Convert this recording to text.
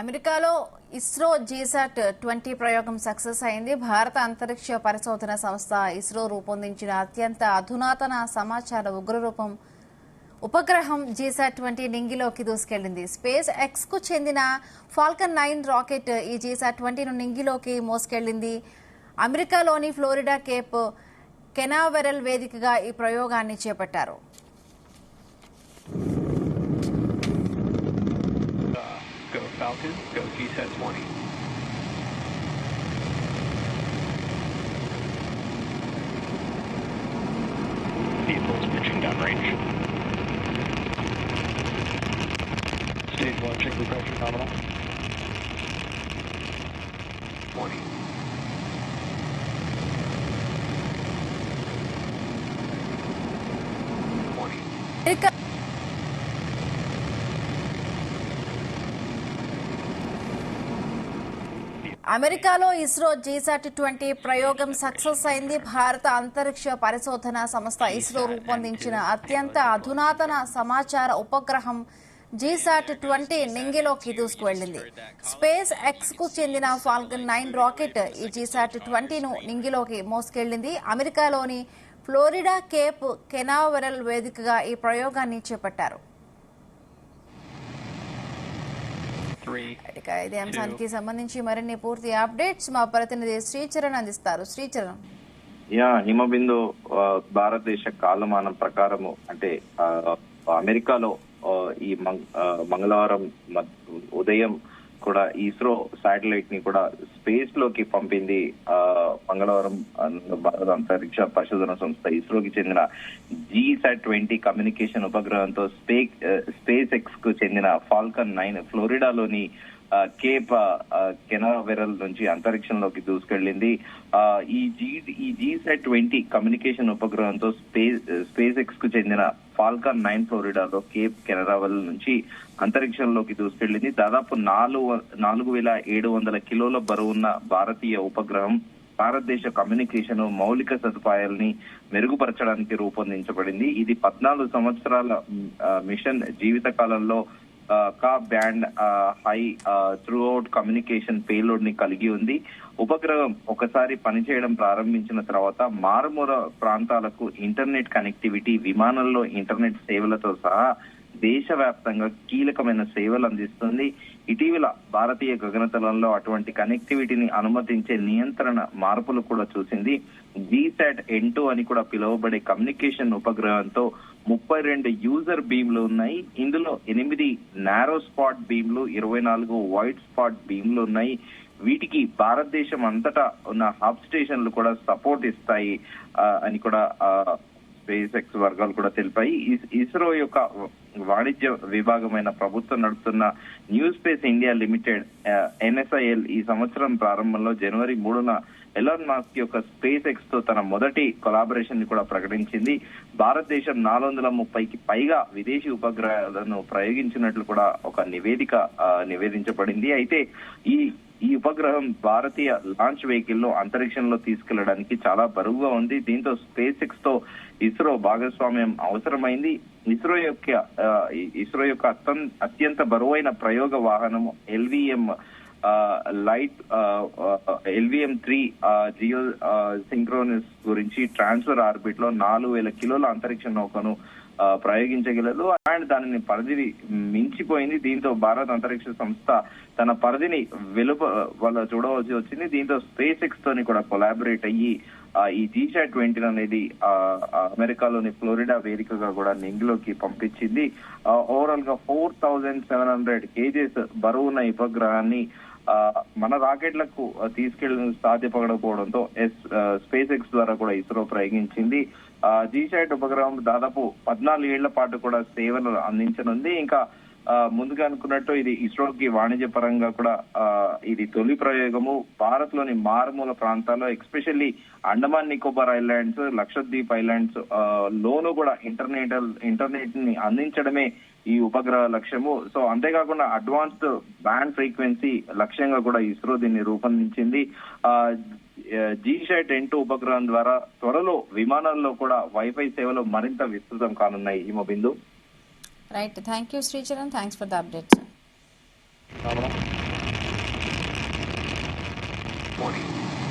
అమెరికాలో ఇస్రో జీసాట్-20 ప్రయోగం సక్సెస్ అయింది. భారత అంతరిక్ష పరిశోధన సంస్థ ఇస్రో రూపొందించిన అత్యంత అధునాతన సమాచార ఉగ్రరూపం ఉపగ్రహం జీసాట్-20 నింగిలోకి దూసుకెళ్లింది. స్పేస్ ఎక్స్ కు చెందిన ఫాల్కన్ 9 రాకెట్ ఈ జీసాట్-20ను నింగిలోకి మోసుకెళ్లింది. అమెరికాలోని ఫ్లోరిడా కేప్ కెనావెరల్ వేదికగా ఈ ప్రయోగాన్ని చేపట్టారు. Go Falcon, go GSAT-20. Vehicle is pitching downrange. Stage 1, check the pressure nominal. 20. అమెరికాలో ఇస్రో జీసాట్-20 ప్రయోగం సక్సెస్ అయింది. భారత అంతరిక్ష పరిశోధన సంస్థ ఇస్రో రూపొందించిన అత్యంత అధునాతన సమాచార ఉపగ్రహం జీసాట్-20 నింగిలోకి దూసుకువెళ్లింది. స్పేస్ ఎక్స్ కు చెందిన ఫాల్కన్ 9 రాకెట్ ఈ జీసాట్-20ను నింగిలోకి మోసుకెళ్లింది. అమెరికాలోని ఫ్లోరిడా కేప్ కెనావెరల్ వేదికగా ఈ ప్రయోగాన్ని చేపట్టారు. ఇదే అంశానికి సంబంధించి మరిన్ని పూర్తి అప్డేట్స్ మా ప్రతినిధి శ్రీచరణ్ అందిస్తారు. శ్రీచరణ్. హిమబిందు భారతదేశ కాలమానం ప్రకారము అంటే అమెరికాలో ఈ మంగళవారం ఉదయం కూడా ఇస్రో శాటిలైట్ ని కూడా స్పేస్ లోకి పంపింది. మంగళవారం భారత అంతరిక్ష పరిశోధన సంస్థ ఇస్రోకి చెందిన జీసాట్-20 కమ్యూనికేషన్ ఉపగ్రహంతో స్పేస్ ఎక్స్ కు చెందిన ఫాల్కన్ 9 ఫ్లోరిడాలోని కేప్ కెనావెరల్ నుంచి అంతరిక్షంలోకి దూసుకెళ్లింది. ఈ జీసాట్-20 కమ్యూనికేషన్ ఉపగ్రహంతో స్పేస్ ఎక్స్ కు చెందిన ఫాల్కన్ 9 ఫ్లోరిడాలో కేప్ కెనావెరల్ నుంచి అంతరిక్షంలోకి దూసుకెళ్లింది. దాదాపు 4,700 కిలోల బరువున్న భారతీయ ఉపగ్రహం భారతదేశ కమ్యూనికేషన్ మౌలిక సదుపాయాలని మెరుగుపరచడానికి రూపొందించబడింది. ఇది 14 సంవత్సరాల మిషన్ జీవిత కాలంలో కా band high throughout communication payload ని కలిగి ఉంది. ఉపగ్రహం ఒకసారి పనిచేయడం ప్రారంభించిన తర్వాత మారుమూల ప్రాంతాలకు ఇంటర్నెట్ కనెక్టివిటీ, విమానంలో ఇంటర్నెట్ సేవలతో సహా దేశవ్యాప్తంగా కీలకమైన సేవలు అందిస్తుంది. ఇటీవల భారతీయ గగనతలంలో అటువంటి కనెక్టివిటీని అనుమతించే నియంత్రణ మార్పులు కూడా చూసింది. జీసాట్-N2 అని కూడా పిలువబడే కమ్యూనికేషన్ ఉపగ్రహంతో 32 యూజర్ బీమ్లు ఉన్నాయి. ఇందులో 8 నారో స్పాట్ బీమ్లు, 24 వైడ్ స్పాట్ బీమ్లు ఉన్నాయి. వీటికి భారతదేశం అంతటా ఉన్న హబ్ స్టేషన్లు కూడా సపోర్ట్ ఇస్తాయి అని కూడా స్పేస్ ఎక్స్ వర్గాలు కూడా తెలిపాయి. ఇస్రో యొక్క వాణిజ్య విభాగమైన ప్రభుత్వం నడుపుతున్న new space India limited NSIL ఈ సంవత్సరం ప్రారంభంలో జనవరి 3న ఎలాన్ మస్క్ యొక్క స్పేస్ ఎక్స్ తో తన మొదటి కొలాబరేషన్ ని కూడా ప్రకటించింది. భారతదేశం 430కి పైగా విదేశీ ఉపగ్రహాలను ప్రయోగించినట్లు కూడా ఒక నివేదించబడింది. అయితే ఈ ఉపగ్రహం భారతీయ లాంచ్ వెహికల్ లో అంతరిక్షంలో తీసుకెళ్లడానికి చాలా బరువుగా ఉంది. దీంతో స్పేస్ ఎక్స్ తో ఇస్రో భాగస్వామ్యం అవసరమైంది. ఇస్రో యొక్క అత్యంత బరువైన ప్రయోగ వాహనం LVM-3 జియో సింక్రోనస్ గురించి ట్రాన్స్ఫర్ ఆర్బిట్ లో 4,000 కిలోల అంతరిక్ష నౌకను ప్రయోగించగలదు. అండ్ దానిని పరిధిని మించిపోయింది. దీంతో భారత అంతరిక్ష సంస్థ తన పరిధిని వల్ల చూడవలసి వచ్చింది. దీంతో స్పేస్ ఎక్స్ తోని కూడా కొలాబరేట్ అయ్యి ఈ జీసాట్-20 అనేది అమెరికాలోని ఫ్లోరిడా వేదికగా కూడా నింగిలోకి పంపించింది. ఓవరాల్ గా 4,700 kgs బరువున్న ఈ ఉపగ్రహాన్ని మన రాకెట్లకు తీసుకెళ్లడం సాధ్యపడకపోవడంతో స్పేస్ ఎక్స్ ద్వారా కూడా ఇస్రో ప్రయోగించింది. జీసాట్ ఉపగ్రహం దాదాపు 14 ఏళ్ల పాటు కూడా సేవలు అందించనుంది. ఇంకా ముందుగా అనుకున్నట్టు ఇది ఇస్రోకి వాణిజ్య పరంగా కూడా ఇది తొలి ప్రయోగము. భారత్ లోని మారుమూల ప్రాంతాల్లో especially Andaman Nicobar islands, Lakshadweep islands లోను కూడా ఇంటర్నెట్ ని అందించడమే ఈ ఉపగ్రహ లక్ష్యము. సో అంతేకాకుండా అడ్వాన్స్డ్ బ్యాండ్ ఫ్రీక్వెన్సీ లక్ష్యంగా కూడా ఇస్రో దీన్ని రూపొందించింది. జీసాట్-N2 ఉపగ్రహం ద్వారా త్వరలో విమానాల్లో కూడా వైఫై సేవలు మరింత విస్తృతం కానున్నాయి. Himabindu. Right. Thank you, Sricharan. Thanks for the updates. 40.